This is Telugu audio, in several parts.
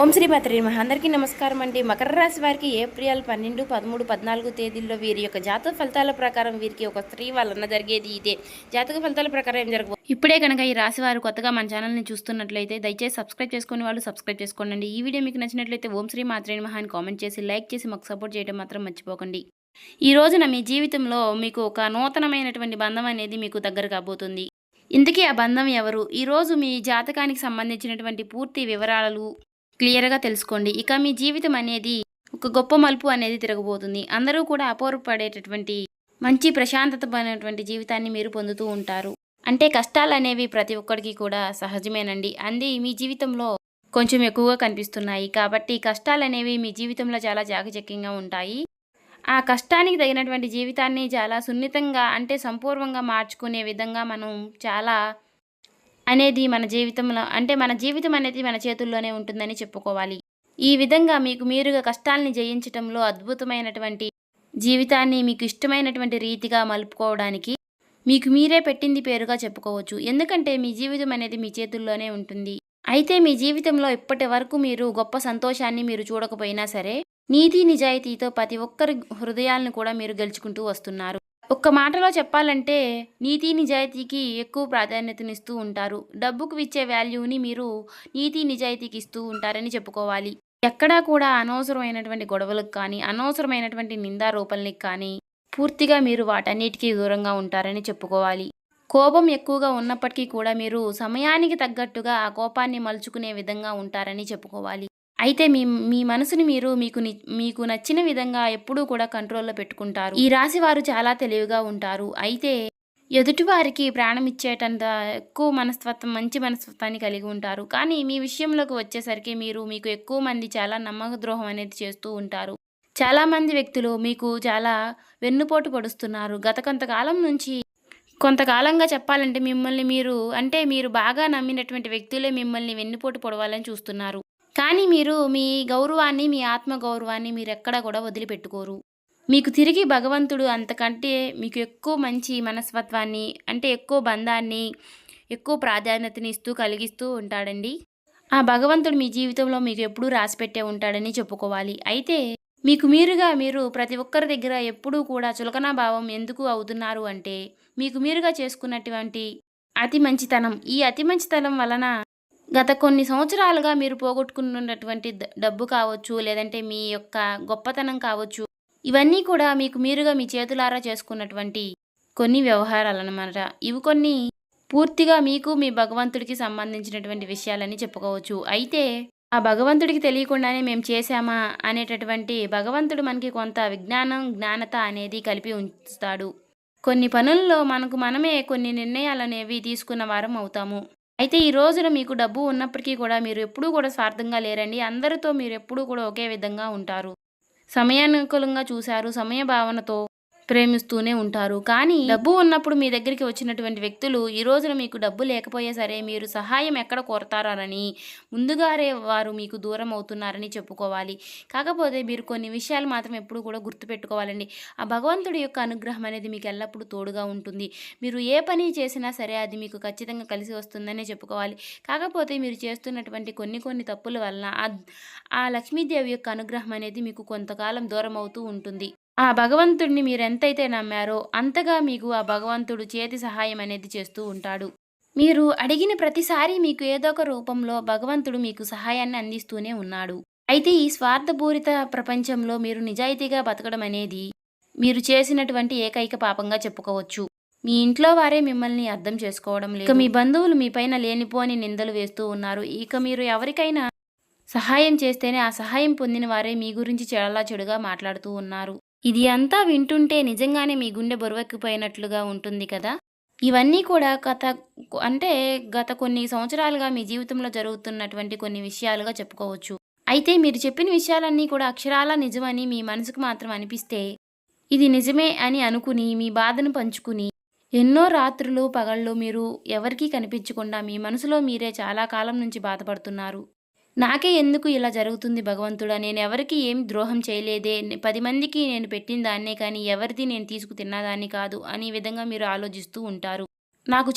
ఓం శ్రీ మాత్రే నమః. అందరికీ నమస్కారం అండి. మకర రాశి వారికి ఏప్రిల్ 12, 13, 14 తేదీల్లో వీరి యొక్క జాతక ఫలితాల ప్రకారం వీరికి ఒక స్త్రీ వలన జరిగేది ఇదే. జాతక ఫలితాల ప్రకారం ఏం జరగబో ఇప్పుడే కనుక ఈ రాశి వారు కొత్తగా మన ఛానల్ని చూస్తున్నట్లయితే దయచేసి సబ్స్క్రైబ్ చేసుకునే వాళ్ళు సబ్స్క్రైబ్ చేసుకోండి. ఈ వీడియో మీకు నచ్చినట్లయితే ఓం శ్రీ మాత్రే నమః అని కామెంట్ చేసి లైక్ చేసి మాకు సపోర్ట్ చేయడం మాత్రం మర్చిపోకండి. ఈ రోజున మీ జీవితంలో మీకు ఒక నూతనమైనటువంటి బంధం అనేది మీకు దగ్గర కాబోతుంది. ఇంతకీ ఆ బంధం ఎవరు? ఈరోజు మీ జాతకానికి సంబంధించినటువంటి పూర్తి వివరాలు క్లియర్గా తెలుసుకోండి. ఇక మీ జీవితం అనేది ఒక గొప్ప మలుపు అనేది తిరగబోతుంది. అందరూ కూడా అపోహపడేటటువంటి మంచి ప్రశాంతతమైనటువంటి జీవితాన్ని మీరు పొందుతూ ఉంటారు. అంటే కష్టాలు అనేవి ప్రతి ఒక్కరికి కూడా సహజమేనండి. అంది మీ జీవితంలో కొంచెం ఎక్కువగా కనిపిస్తున్నాయి. కాబట్టి కష్టాలు అనేవి మీ జీవితంలో చాలా చాకచక్యంగా ఉంటాయి. ఆ కష్టానికి తగినటువంటి జీవితాన్ని చాలా సున్నితంగా అంటే సంపూర్ణంగా మార్చుకునే విధంగా మనం చాలా అనేది మన జీవితంలో అంటే మన జీవితం అనేది మన చేతుల్లోనే ఉంటుందని చెప్పుకోవాలి. ఈ విధంగా మీకు మీరుగా కష్టాల్ని జయించటంలో అద్భుతమైనటువంటి జీవితాన్ని మీకు ఇష్టమైనటువంటి రీతిగా మలుపుకోవడానికి మీకు మీరే పెట్టింది పేరుగా చెప్పుకోవచ్చు. ఎందుకంటే మీ జీవితం అనేది మీ చేతుల్లోనే ఉంటుంది. అయితే మీ జీవితంలో ఇప్పటి వరకు మీరు గొప్ప సంతోషాన్ని మీరు చూడకపోయినా సరే నీతి నిజాయితీతో ప్రతి ఒక్కరి హృదయాలను కూడా మీరు గెలుచుకుంటూ వస్తున్నారు. ఒక్క మాటలో చెప్పాలంటే నీతి నిజాయితీకి ఎక్కువ ప్రాధాన్యతనిస్తూ ఉంటారు. డబ్బుకు ఇచ్చే వాల్యూని మీరు నీతి నిజాయితీకి ఇస్తూ ఉంటారని చెప్పుకోవాలి. ఎక్కడా కూడా అనవసరమైనటువంటి గొడవలకు కానీ అనవసరమైనటువంటి నిందారోపణలకు కానీ పూర్తిగా మీరు వాటన్నిటికీ దూరంగా ఉంటారని చెప్పుకోవాలి. కోపం ఎక్కువగా ఉన్నప్పటికీ కూడా మీరు సమయానికి తగ్గట్టుగా ఆ కోపాన్ని మలుచుకునే విధంగా ఉంటారని చెప్పుకోవాలి. అయితే మీ మీ మనసుని మీరు మీకు నచ్చిన విధంగా ఎప్పుడూ కూడా కంట్రోల్లో పెట్టుకుంటారు. ఈ రాశి వారు చాలా తెలివిగా ఉంటారు. అయితే ఎదుటివారికి ప్రాణం ఇచ్చేటంత ఎక్కువ మనస్తత్వం మంచి మనస్తత్వాన్ని కలిగి ఉంటారు. కానీ మీ విషయంలోకి వచ్చేసరికి మీకు ఎక్కువ మంది చాలా నమ్మక ద్రోహం అనేది చేస్తూ ఉంటారు. చాలామంది వ్యక్తులు మీకు చాలా వెన్నుపోటు పొడుస్తున్నారు. గత కొంతకాలం నుంచి కొంతకాలంగా చెప్పాలంటే మిమ్మల్ని మీరు బాగా నమ్మినటువంటి వ్యక్తులే మిమ్మల్ని వెన్నుపోటు పొడవాలని చూస్తున్నారు. కానీ మీరు మీ గౌరవాన్ని మీ ఆత్మ గౌరవాన్ని మీరెక్కడా కూడా వదిలిపెట్టుకోరు. మీకు తిరిగి భగవంతుడు అంతకంటే మీకు ఎక్కువ మంచి మనస్తత్వాన్ని అంటే ఎక్కువ బంధాన్ని ఎక్కువ ప్రాధాన్యతని కలిగిస్తూ ఉంటాడండి. ఆ భగవంతుడు మీ జీవితంలో మీకు ఎప్పుడూ రాసిపెట్టే ఉంటాడని చెప్పుకోవాలి. అయితే మీరు ప్రతి ఒక్కరి దగ్గర ఎప్పుడూ కూడా చులకనా భావం ఎందుకు అవుతున్నారు అంటే మీకు మీరుగా చేసుకున్నటువంటి అతి మంచితనం. ఈ అతి మంచితనం వలన గత కొన్ని సంవత్సరాలుగా మీరు పోగొట్టుకున్నటువంటి డబ్బు కావచ్చు, లేదంటే మీ యొక్క గొప్పతనం కావచ్చు, ఇవన్నీ కూడా మీకు మీరుగా మీ చేతులారా చేసుకున్నటువంటి కొన్ని వ్యవహారాలన్నమాట. ఇవి కొన్ని పూర్తిగా మీకు మీ భగవంతుడికి సంబంధించినటువంటి విషయాలని చెప్పుకోవచ్చు. అయితే ఆ భగవంతుడికి తెలియకుండానే మేము చేశామా అనేటటువంటి భగవంతుడు మనకి కొంత జ్ఞానత అనేది కలిపి ఉంచుతాడు. కొన్ని పనుల్లో మనమే కొన్ని నిర్ణయాలనేవి తీసుకున్న వారం అవుతాము. అయితే ఈ రోజున మీకు డబ్బు ఉన్నప్పటికీ కూడా మీరు ఎప్పుడూ కూడా స్వార్థంగా లేరండి. అందరితో మీరు ఎప్పుడూ కూడా ఒకే విధంగా ఉంటారు. సమయానుకూలంగా చూశారు, సమయ భావనతో ప్రేమిస్తూనే ఉంటారు. కానీ డబ్బు ఉన్నప్పుడు మీ దగ్గరికి వచ్చినటువంటి వ్యక్తులు ఈ రోజున మీకు డబ్బు లేకపోయే సరే మీరు సహాయం ఎక్కడ కోరతారని ముందుగానే వారు మీకు దూరం అవుతున్నారని చెప్పుకోవాలి. కాకపోతే మీరు కొన్ని విషయాలు మాత్రం ఎప్పుడు కూడా గుర్తుపెట్టుకోవాలండి. ఆ భగవంతుడి యొక్క అనుగ్రహం అనేది మీకు ఎల్లప్పుడూ తోడుగా ఉంటుంది. మీరు ఏ పని చేసినా సరే అది మీకు ఖచ్చితంగా కలిసి వస్తుందనే చెప్పుకోవాలి. కాకపోతే మీరు చేస్తున్నటువంటి కొన్ని తప్పుల వలన ఆ లక్ష్మీదేవి యొక్క అనుగ్రహం అనేది మీకు కొంతకాలం దూరం అవుతూ ఉంటుంది. ఆ భగవంతుడిని మీరెంతైతే నమ్మారో అంతగా మీకు ఆ భగవంతుడు చేతి సహాయం అనేది చేస్తూ ఉంటాడు. మీరు అడిగిన ప్రతిసారి మీకు ఏదో ఒక రూపంలో భగవంతుడు మీకు సహాయాన్ని అందిస్తూనే ఉన్నాడు. అయితే ఈ స్వార్థపూరిత ప్రపంచంలో మీరు నిజాయితీగా బతకడం అనేది మీరు చేసినటువంటి ఏకైక పాపంగా చెప్పుకోవచ్చు. మీ ఇంట్లో వారే మిమ్మల్ని అర్థం చేసుకోవడం లేదు. ఇక మీ బంధువులు మీ పైన లేనిపోని నిందలు వేస్తూ ఉన్నారు. ఇక మీరు ఎవరికైనా సహాయం చేస్తేనే ఆ సహాయం పొందిన వారే మీ గురించి చాలా చెడుగా మాట్లాడుతూ ఉన్నారు. ఇది అంతా వింటుంటే నిజంగానే మీ గుండె బరువెక్కిపోయినట్లుగా ఉంటుంది కదా. ఇవన్నీ కూడా గత కొన్ని సంవత్సరాలుగా మీ జీవితంలో జరుగుతున్నటువంటి కొన్ని విషయాలుగా చెప్పుకోవచ్చు. అయితే మీరు చెప్పిన విషయాలన్నీ కూడా అక్షరాలా నిజమని మీ మనసుకు మాత్రం అనిపిస్తే ఇది నిజమే అని అనుకుని మీ బాధను పంచుకుని ఎన్నో రాత్రులు పగళ్ళు మీరు ఎవరికీ కనిపించకుండా మీ మనసులో మీరే చాలా కాలం నుంచి బాధపడుతున్నారు. నాకే ఎందుకు ఇలా జరుగుతుంది భగవంతుడా, నేను ఎవరికి ఏం ద్రోహం చేయలేదే, 10 మందికి నేను పెట్టిన దాన్నే కానీ ఎవరిది నేను తీసుకు తిన్నదాన్ని కాదు అనే విధంగా మీరు ఆలోచిస్తూ ఉంటారు. నాకు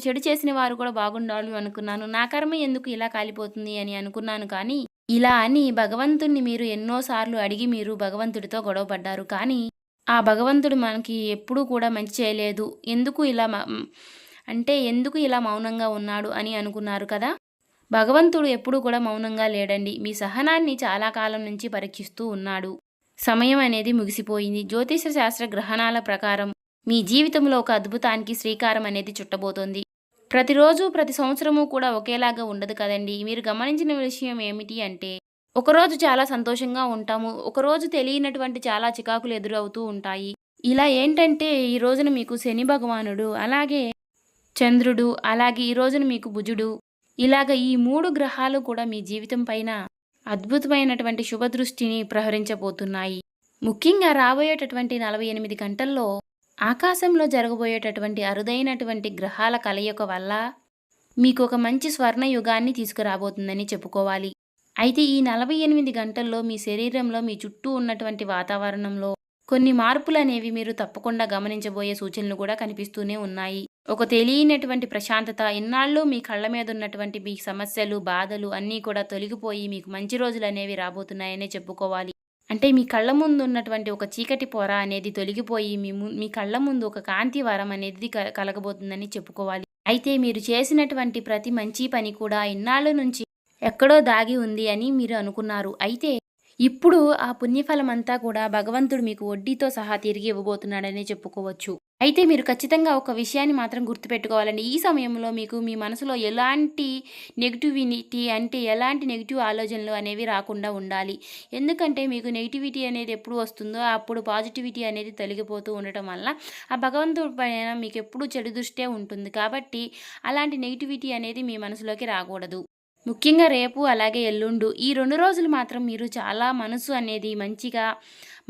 చెడు చేసిన వారు కూడా బాగుండాలి అనుకున్నాను. నా కర్మ ఎందుకు ఇలా కాలిపోతుంది అని అనుకున్నాను కానీ, ఇలా అని భగవంతుడిని మీరు ఎన్నో సార్లు అడిగి మీరు భగవంతుడితో గొడవ పడ్డారు. కానీ, ఆ భగవంతుడు మనకి ఎప్పుడూ కూడా మంచి చేయలేదు. ఎందుకు ఇలా మౌనంగా ఉన్నాడు అని అనుకున్నారు కదా! భగవంతుడు ఎప్పుడూ కూడా మౌనంగా లేడండి. మీ సహనాన్ని చాలా కాలం నుంచి పరీక్షిస్తూ ఉన్నాడు. సమయం అనేది ముగిసిపోయింది. జ్యోతిష శాస్త్ర గ్రహణాల ప్రకారం మీ జీవితంలో ఒక అద్భుతానికి శ్రీకారం అనేది చుట్టబోతోంది. ప్రతిరోజు, ప్రతి సంవత్సరము కూడా ఒకేలాగా ఉండదు కదండీ! మీరు గమనించిన విషయం ఏమిటి అంటే, ఒకరోజు చాలా సంతోషంగా ఉంటాము. ఒకరోజు తెలియనటువంటి చాలా చికాకులు ఎదురవుతూ ఉంటాయి. ఇలా ఏంటంటే, ఈ రోజున మీకు శని భగవానుడు, అలాగే చంద్రుడు, అలాగే ఈ రోజున మీకు బుజుడు, ఇలాగ ఈ 3 గ్రహాలు కూడా మీ జీవితం పైన అద్భుతమైనటువంటి శుభదృష్టిని ప్రహరించబోతున్నాయి. ముఖ్యంగా రాబోయేటటువంటి 48 గంటల్లో ఆకాశంలో జరగబోయేటటువంటి అరుదైనటువంటి గ్రహాల కలయిక వల్ల మీకు ఒక మంచి స్వర్ణ యుగాన్ని తీసుకురాబోతుందని చెప్పుకోవాలి. అయితే ఈ 48 గంటల్లో మీ శరీరంలో, మీ చుట్టూ ఉన్నటువంటి వాతావరణంలో కొన్ని మార్పులనేవి మీరు తప్పకుండా గమనించబోయే సూచనలు కూడా కనిపిస్తూనే ఉన్నాయి. ఒక తెలియనటువంటి ప్రశాంతత, ఇన్నాళ్ళు మీ కళ్ళ మీద ఉన్నటువంటి మీ సమస్యలు, బాధలు అన్నీ కూడా తొలగిపోయి మీకు మంచి రోజులనేవి రాబోతున్నాయనే చెప్పుకోవాలి. అంటే మీ కళ్ళ ముందు ఉన్నటువంటి ఒక చీకటి పొర అనేది తొలగిపోయి మీ కళ్ళ ముందు ఒక కాంతి వరం అనేది కలగబోతుందని చెప్పుకోవాలి. అయితే మీరు చేసినటువంటి ప్రతి మంచి పని కూడా ఇన్నాళ్ళ నుంచి ఎక్కడో దాగి ఉంది అని మీరు అనుకున్నారు. అయితే ఇప్పుడు ఆ పుణ్యఫలమంతా కూడా భగవంతుడు మీకు వడ్డీతో సహా తిరిగి ఇవ్వబోతున్నాడనే చెప్పుకోవచ్చు. అయితే మీరు ఖచ్చితంగా ఒక విషయాన్ని మాత్రం గుర్తుపెట్టుకోవాలండి. ఈ సమయంలో మీకు మీ మనసులో ఎలాంటి ఎలాంటి నెగెటివ్ ఆలోచనలు అనేవి రాకుండా ఉండాలి. ఎందుకంటే మీకు నెగటివిటీ అనేది ఎప్పుడు వస్తుందో అప్పుడు పాజిటివిటీ అనేది తొలగిపోతూ ఉండటం వల్ల ఆ భగవంతుడి పైన మీకు ఎప్పుడూ చెడు దృష్టే ఉంటుంది. కాబట్టి అలాంటి నెగటివిటీ అనేది మీ మనసులోకి రాకూడదు. ముఖ్యంగా రేపు అలాగే ఎల్లుండు ఈ 2 రోజులు మాత్రం మీరు చాలా మనసు అనేది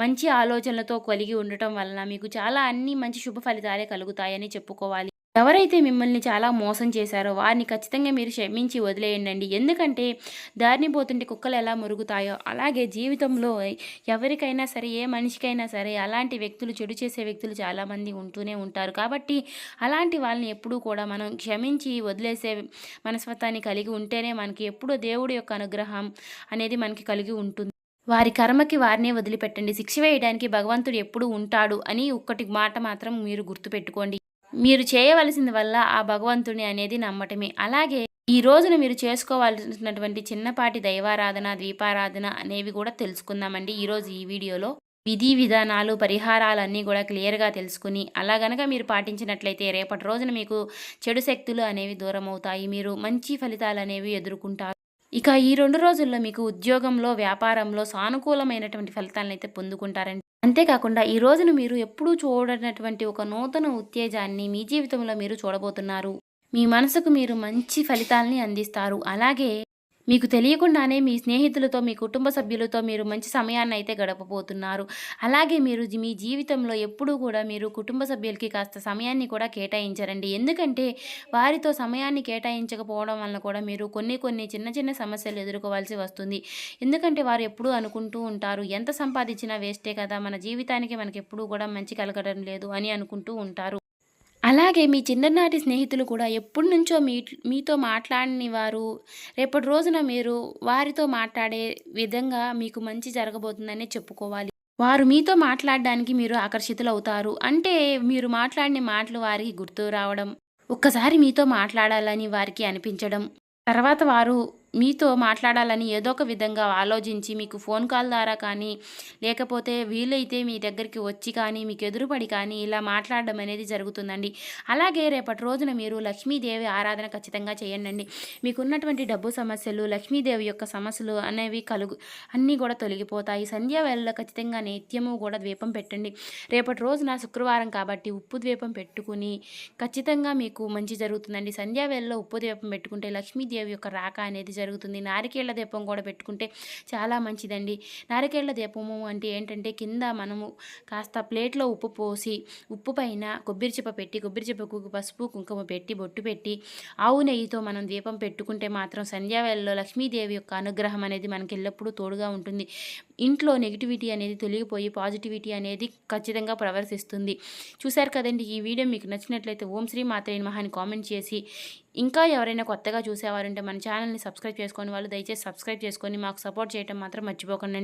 మంచి ఆలోచనలతో కలిగి ఉండటం వలన మీకు చాలా అన్ని మంచి శుభ ఫలితాలే కలుగుతాయని చెప్పుకోవాలి. ఎవరైతే మిమ్మల్ని చాలా మోసం చేశారో వారిని ఖచ్చితంగా మీరు క్షమించి వదిలేయండి. ఎందుకంటే దారిని పోతుంటే కుక్కలు ఎలా మురుగుతాయో అలాగే జీవితంలో ఎవరికైనా సరే, ఏ మనిషికైనా సరే అలాంటి వ్యక్తులు, చెడు చేసే వ్యక్తులు చాలామంది ఉంటూనే ఉంటారు. కాబట్టి అలాంటి వాళ్ళని ఎప్పుడూ కూడా మనం క్షమించి వదిలేసే మనస్తత్వాన్ని కలిగి ఉంటేనే మనకి ఎప్పుడూ దేవుడి యొక్క అనుగ్రహం అనేది మనకి కలిగి ఉంటుంది. వారి కర్మకి వారినే వదిలిపెట్టండి. శిక్ష వేయడానికి భగవంతుడు ఎప్పుడూ ఉంటాడు అని ఒక్కటి మాట మాత్రం మీరు గుర్తుపెట్టుకోండి. మీరు చేయవలసింది వల్ల ఆ భగవంతుని అనేది నమ్మటమే. అలాగే ఈ రోజున మీరు చేసుకోవాల్సినటువంటి చిన్నపాటి దైవారాధన, దీపారాధన అనేవి కూడా తెలుసుకుందామండి ఈరోజు ఈ వీడియోలో. విధి విధానాలు, పరిహారాలన్నీ కూడా క్లియర్గా తెలుసుకుని అలా గనక మీరు పాటించినట్లయితే రేపటి రోజున మీకు చెడు శక్తులు అనేవి దూరం అవుతాయి. మీరు మంచి ఫలితాలు అనేవి ఎదుర్కొంటారు. ఇక ఈ 2 రోజుల్లో మీకు ఉద్యోగంలో, వ్యాపారంలో సానుకూలమైనటువంటి ఫలితాలనైతే పొందుకుంటారండి. అంతేకాకుండా ఈ రోజున మీరు ఎప్పుడూ చూడనటువంటి ఒక నూతన ఉత్తేజాన్ని మీ జీవితంలో మీరు చూడబోతున్నారు. మీ మనసుకు మీరు మంచి ఫలితాల్ని అందిస్తారు. అలాగే మీకు తెలియకుండానే మీ స్నేహితులతో, మీ కుటుంబ సభ్యులతో మీరు మంచి సమయాన్నైతే గడపబోతున్నారు. అలాగే మీరు మీ జీవితంలో ఎప్పుడూ కూడా మీరు కుటుంబ సభ్యులకి కాస్త సమయాన్ని కూడా కేటాయించరండి. ఎందుకంటే వారితో సమయాన్ని కేటాయించకపోవడం వలన కూడా మీరు కొన్ని చిన్న చిన్న సమస్యలు ఎదుర్కోవాల్సి వస్తుంది. ఎందుకంటే వారు ఎప్పుడూ అనుకుంటూ ఉంటారు, ఎంత సంపాదించినా వేస్టే కదా, మన జీవితానికి మనకెప్పుడూ కూడా మంచి కలగడం లేదు అని అనుకుంటూ ఉంటారు. అలాగే మీ చిన్ననాటి స్నేహితులు కూడా ఎప్పటినుంచో మీతో మాట్లాడని వారు రేపటి రోజున మీరు వారితో మాట్లాడే విధంగా మీకు మంచి జరగబోతుందనే చెప్పుకోవాలి. వారు మీతో మాట్లాడడానికి మీరు ఆకర్షితులవుతారు. అంటే మీరు మాట్లాడిన మాటలు వారికి గుర్తు రావడం, ఒక్కసారి మీతో మాట్లాడాలని వారికి అనిపించడం, తర్వాత వారు మీతో మాట్లాడాలని ఏదో ఒక విధంగా ఆలోచించి మీకు ఫోన్ కాల్ ద్వారా కానీ, లేకపోతే వీలైతే మీ దగ్గరికి వచ్చి కానీ, మీకు ఎదురుపడి కానీ ఇలా మాట్లాడడం అనేది జరుగుతుందండి. అలాగే రేపటి రోజున మీరు లక్ష్మీదేవి ఆరాధన ఖచ్చితంగా చేయండి. మీకున్నటువంటి డబ్బు సమస్యలు, లక్ష్మీదేవి యొక్క సమస్యలు అనేవి అన్నీ కూడా తొలగిపోతాయి. సంధ్యా వేళలో ఖచ్చితంగా నిత్యము కూడా ద్వీపం పెట్టండి. రేపటి రోజున శుక్రవారం కాబట్టి ఉప్పు ద్వీపం పెట్టుకుని ఖచ్చితంగా మీకు మంచి జరుగుతుందండి. సంధ్యా వేళలో ఉప్పు ద్వీపం పెట్టుకుంటే లక్ష్మీదేవి యొక్క రాక అనేది జరుగుతుంది. నారికేళ్ల దీపం కూడా పెట్టుకుంటే చాలా మంచిదండి. నారికేళ్ల దీపము అంటే ఏంటంటే కింద మనము కాస్త ప్లేట్లో ఉప్పు పోసి ఉప్పు పైన కొబ్బరి చిప్ప పెట్టి కొబ్బరి చిప్పకు పసుపు కుంకుమ పెట్టి బొట్టు పెట్టి ఆవు నెయ్యితో మనం దీపం పెట్టుకుంటే మాత్రం సంధ్యావేళలో లక్ష్మీదేవి యొక్క అనుగ్రహం అనేది మనకి ఎల్లప్పుడూ తోడుగా ఉంటుంది. ఇంట్లో నెగిటివిటీ అనేది తొలగిపోయి పాజిటివిటీ అనేది ఖచ్చితంగా ప్రవర్తిస్తుంది. చూశారు కదండి. ఈ వీడియో మీకు నచ్చినట్లయితే ఓం శ్రీ మాత్రే నమః అని కామెంట్ చేసి, ఇంకా ఎవరైనా కొత్తగా చూసేవారుంటే మన ఛానల్ని సబ్స్క్రైబ్ చేసుకొని వాళ్ళు దయచేసి సబ్స్క్రైబ్ చేసుకొని మాకు సపోర్ట్ చేయడం మాత్రం మర్చిపోకండి.